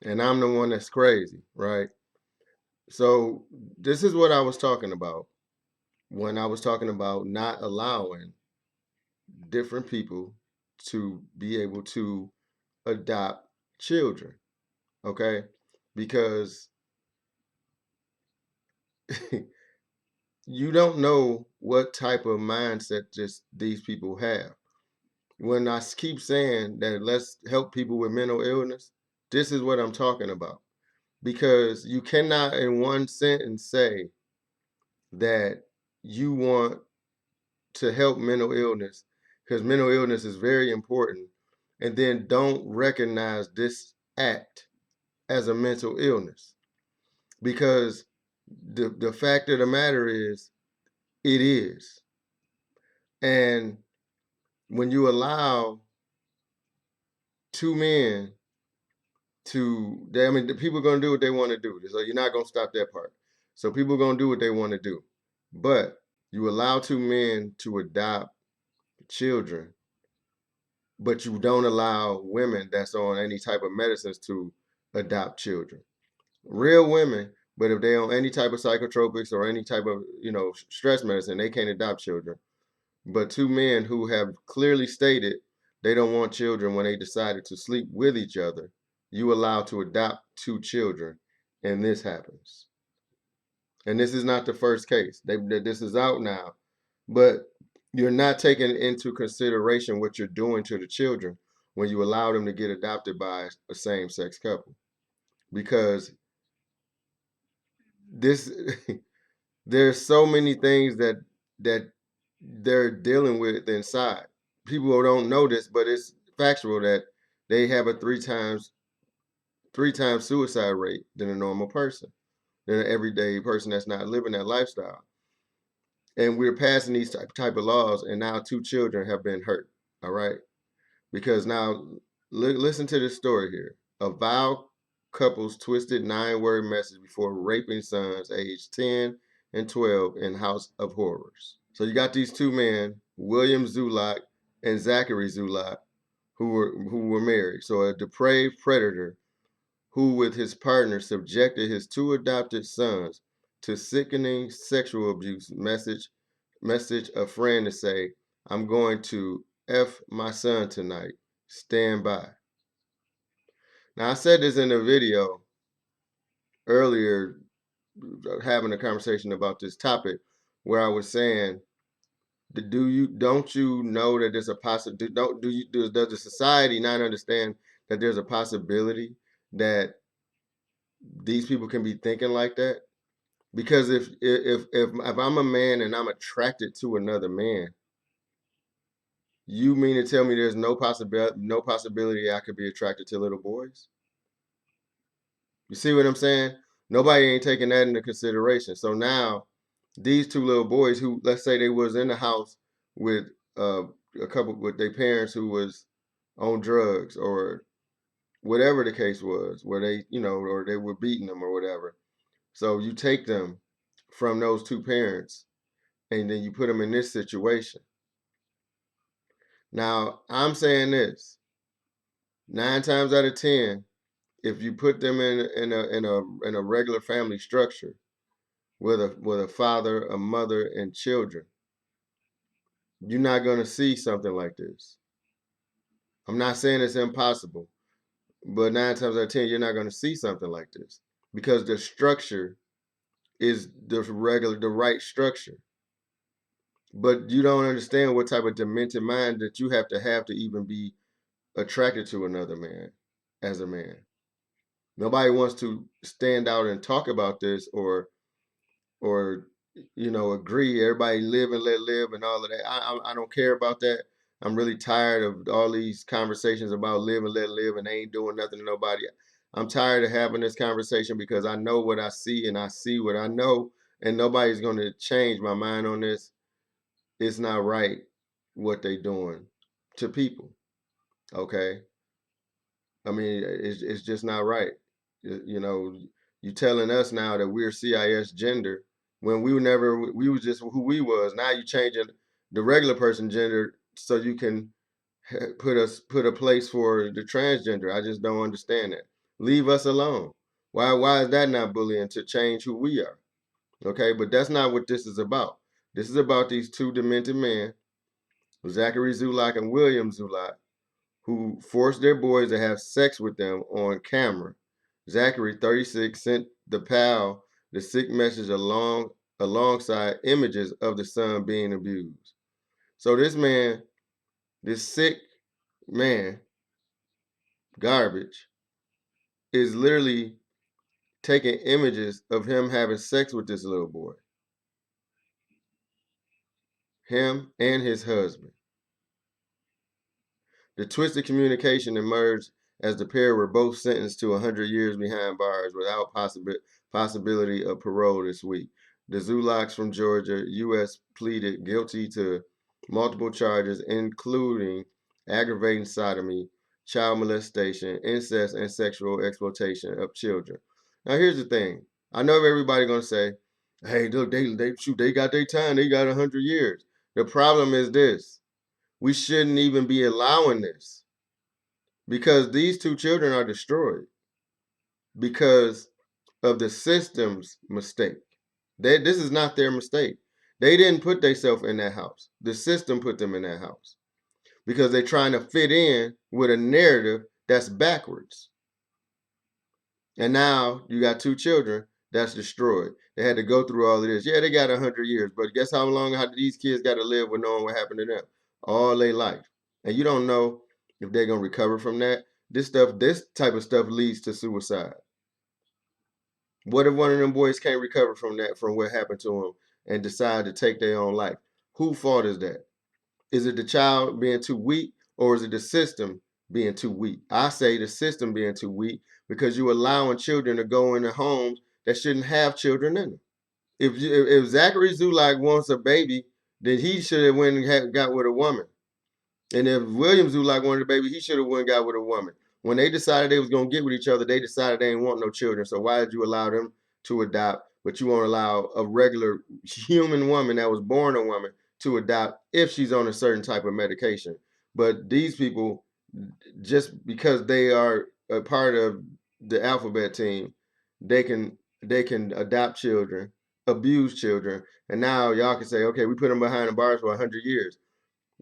and I'm the one that's crazy, right? So this is what I was talking about when I was talking about not allowing different people to be able to adopt children, okay? Because you don't know what type of mindset just these people have. When I keep saying that let's help people with mental illness, this is what I'm talking about. Because you cannot in one sentence say that you want to help mental illness, because mental illness is very important, and then don't recognize this act as a mental illness. Because the fact of the matter is, it is. And when you allow two men I mean, the people are going to do what they want to do. So you're not going to stop that part. So people are going to do what they want to do. But you allow two men to adopt children, but you don't allow women that's on any type of medicines to adopt children. Real women, but if they on any type of psychotropics or any type of, stress medicine, they can't adopt children. But two men who have clearly stated they don't want children when they decided to sleep with each other, you allow to adopt two children, and this happens. And this is not the first case. This is out now, but you're not taking into consideration what you're doing to the children when you allow them to get adopted by a same-sex couple, because this there's so many things that they're dealing with inside. People don't know this, but it's factual that they have a three times suicide rate than a normal person, than an everyday person that's not living that lifestyle. And we're passing these type of laws, and now two children have been hurt. All right, because now listen to this story here. A vow couple's twisted 9-word message before raping sons aged 10 and 12 in House of Horrors. So you got these two men, William Zulock and Zachary Zulock, who were married. So a depraved predator who, with his partner, subjected his two adopted sons to sickening sexual abuse. Message a friend to say, "I'm going to F my son tonight. Stand by." Now I said this in a video earlier, having a conversation about this topic, where I was saying, don't you know that there's a possibility? Don't do you does the society not understand that there's a possibility that these people can be thinking like that? Because if I'm a man and I'm attracted to another man, you mean to tell me there's no possibility I could be attracted to little boys? You see what I'm saying? Nobody ain't taking that into consideration. So now these two little boys, who, let's say they was in the house with uh, a couple with their parents who was on drugs or whatever the case was, where they, or they were beating them or whatever. So you take them from those two parents and then you put them in this situation. Now, I'm saying this, 9 times out of 10, if you put them in a regular family structure with a father, a mother, and children, you're not gonna see something like this. I'm not saying it's impossible, but 9 times out of 10, you're not gonna see something like this because the structure is the right structure. But you don't understand what type of demented mind that you have to even be attracted to another man as a man. Nobody wants to stand out and talk about this or agree. Everybody live and let live and all of that. I don't care about that. I'm really tired of all these conversations about live and let live, and they ain't doing nothing to nobody. I'm tired of having this conversation because I know what I see and I see what I know, and nobody's going to change my mind on this. It's not right what they doing to people. Okay, I mean it's just not right. You telling us now that we're CIS gender when we was just who we was. Now you changing the regular person gender so you can put a place for the transgender. I just don't understand that. Leave us alone. Why is that not bullying to change who we are? Okay, but that's not what this is about. This is about these two demented men, Zachary Zulock and William Zulock, who forced their boys to have sex with them on camera. Zachary, 36, sent the pal the sick message alongside images of the son being abused. So this man, this sick man, garbage, is literally taking images of him having sex with this little boy, him and his husband. The twisted communication emerged as the pair were both sentenced to 100 years behind bars without possibility of parole this week. The Zulocks from Georgia, U.S. pleaded guilty to multiple charges, including aggravating sodomy, child molestation, incest, and sexual exploitation of children. Now, here's the thing. I know everybody gonna say, "Hey, look, they got their time. They got 100 years." The problem is this: we shouldn't even be allowing this because these two children are destroyed because of the system's mistake. This is not their mistake. They didn't put themselves in that house. The system put them in that house because they're trying to fit in with a narrative that's backwards. And now you got two children that's destroyed. They had to go through all of this. Yeah, they got 100 years, but guess how long these kids got to live with knowing what happened to them all their life. And you don't know if they're gonna recover from that. This type of stuff leads to suicide. What if one of them boys can't recover from that, from what happened to them, and decide to take their own life? Whose fault is that? Is it the child being too weak, or is it the system being too weak? I say the system being too weak because you're allowing children to go into homes that shouldn't have children in them. If Zachary Zulock wants a baby, then he should have went and got with a woman. And if William Zulock wanted a baby, he should have went and got with a woman. When they decided they was gonna get with each other, they decided they didn't want no children. So why did you allow them to adopt, but you won't allow a regular human woman that was born a woman to adopt if she's on a certain type of medication? But these people, just because they are a part of the alphabet team, they can adopt children, abuse children, and now y'all can say, okay, we put them behind the bars for 100 years.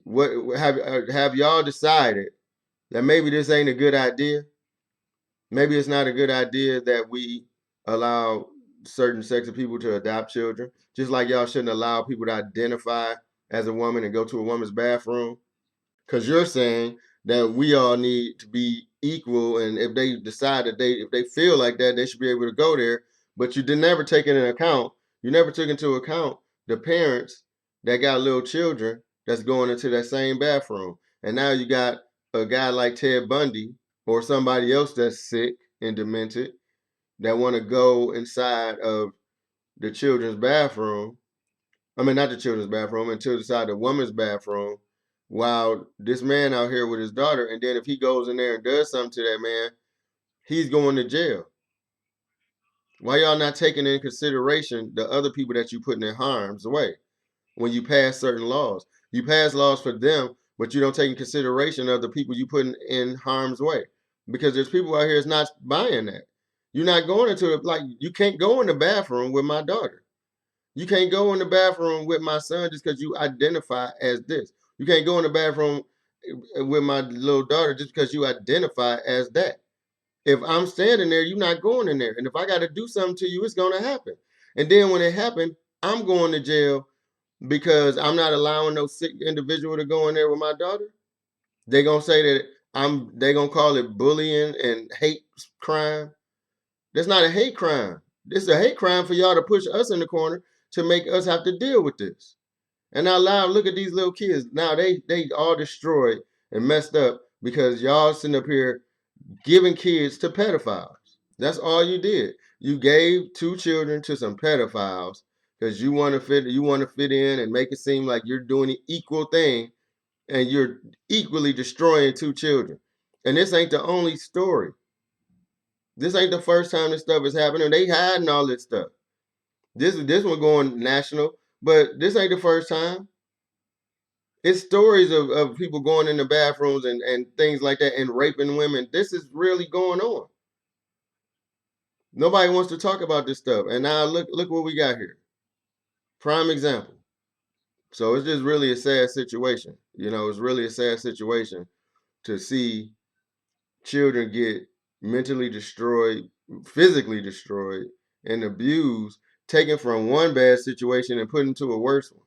What have y'all decided that maybe this ain't a good idea? Maybe it's not a good idea that we allow certain sex of people to adopt children, just like y'all shouldn't allow people to identify as a woman and go to a woman's bathroom. Because you're saying that we all need to be equal, and if they decide that if they feel like that, they should be able to go there. But you did never take into account. You never took into account the parents that got little children that's going into that same bathroom, and now you got a guy like Ted Bundy or somebody else that's sick and demented that want to go inside of the children's bathroom. I mean, not the children's bathroom, until inside the woman's bathroom, while this man out here with his daughter, and then if he goes in there and does something to that man, he's going to jail. Why y'all not taking into consideration the other people that you putting in harm's way when you pass certain laws? You pass laws for them, but you don't take in consideration of the people you putting in harm's way. Because there's people out here that's not buying that. You're not going into it, like, you can't go in the bathroom with my daughter. You can't go in the bathroom with my son just because you identify as this. You can't go in the bathroom with my little daughter just because you identify as that. If I'm standing there, you're not going in there. And if I got to do something to you, it's going to happen. And then when it happened, I'm going to jail because I'm not allowing no sick individual to go in there with my daughter. They're going to say that they're going to call it bullying and hate crime. That's not a hate crime. This is a hate crime for y'all to push us in the corner to make us have to deal with this. And now look at these little kids. Now they all destroyed and messed up because y'all sitting up here giving kids to pedophiles. That's all you did. You gave two children to some pedophiles because you want to fit in and make it seem like you're doing the equal thing, and you're equally destroying two children. And this ain't the only story. This ain't the first time this stuff is happening. They hiding all this stuff. This one going national, but this ain't the first time. It's stories of people going in the bathrooms and things like that and raping women. This is really going on. Nobody wants to talk about this stuff. And now look what we got here. Prime example. So it's just really a sad situation. It's really a sad situation to see children get mentally destroyed, physically destroyed, and abused, taken from one bad situation and put into a worse one.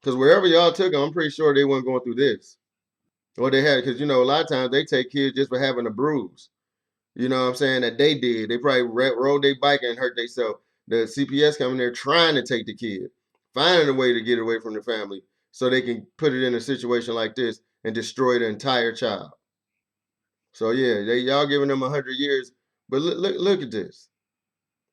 Because wherever y'all took them, I'm pretty sure they weren't going through this. Or they had, because a lot of times they take kids just for having a bruise. You know what I'm saying? That they did. They probably rode their bike and hurt themselves. The CPS coming there trying to take the kid, finding a way to get away from the family so they can put it in a situation like this and destroy the entire child. So yeah, y'all giving them 100 years, but look at this.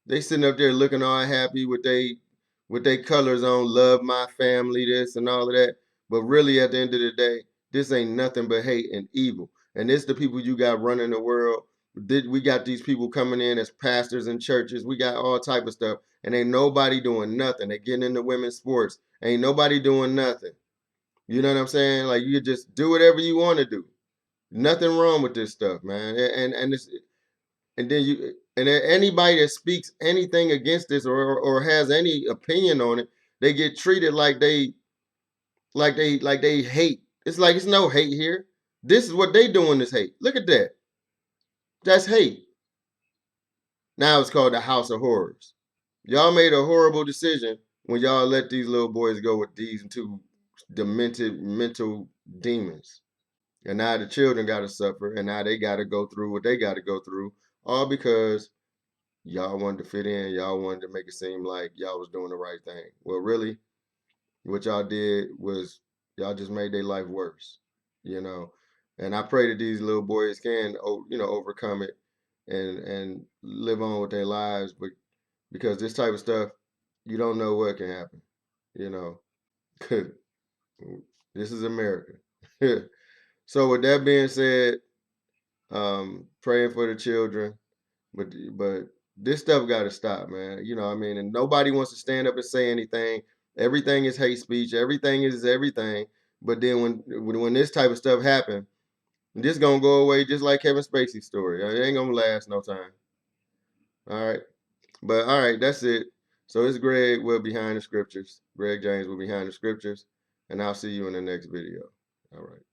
They sitting up there looking all happy with they colors on, love my family, this and all of that. But really, at the end of the day, this ain't nothing but hate and evil. And it's the people you got running the world. We got these people coming in as pastors in churches. We got all type of stuff, and ain't nobody doing nothing. They getting into women's sports. Ain't nobody doing nothing. You know what I'm saying? Like you just do whatever you want to do. Nothing wrong with this stuff, man. And it's and then anybody that speaks anything against this or has any opinion on it, they get treated like they hate. It's like it's no hate here. This is what they doing is hate. Look at that. That's hate. Now it's called the House of Horrors. Y'all made a horrible decision when y'all let these little boys go with these two demented mental demons. And now the children got to suffer, and now they got to go through what they got to go through, all because y'all wanted to fit in. Y'all wanted to make it seem like y'all was doing the right thing. Well, really, what y'all did was y'all just made their life worse, you know. And I pray that these little boys can, overcome it and live on with their lives. But because this type of stuff, you don't know what can happen, you know. This is America. So with that being said, praying for the children. But this stuff got to stop, man. You know what I mean? And nobody wants to stand up and say anything. Everything is hate speech. Everything is everything. But then when this type of stuff happen, this gonna go away just like Kevin Spacey's story. It ain't gonna last no time. All right. But all right, that's it. So it's Greg with Behind the Scriptures. Greg James with Behind the Scriptures. And I'll see you in the next video. All right.